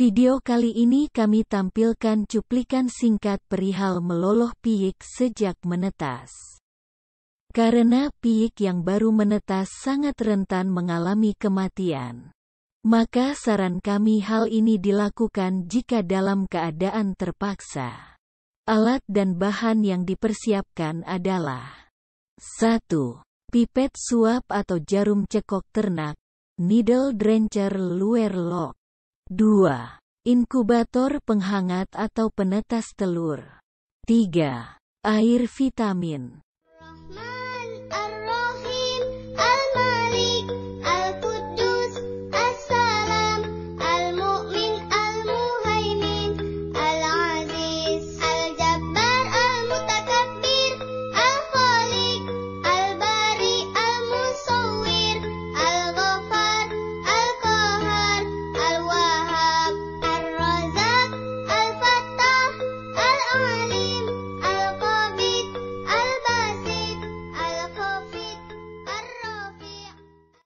Video kali ini kami tampilkan cuplikan singkat perihal meloloh piyik sejak menetas. Karena piyik yang baru menetas sangat rentan mengalami kematian. Maka saran kami hal ini dilakukan jika dalam keadaan terpaksa. Alat dan bahan yang dipersiapkan adalah 1. Pipet suap atau jarum cekok ternak, needle drencher luer lock. 2. Inkubator penghangat atau penetas telur. 3. Air vitamin.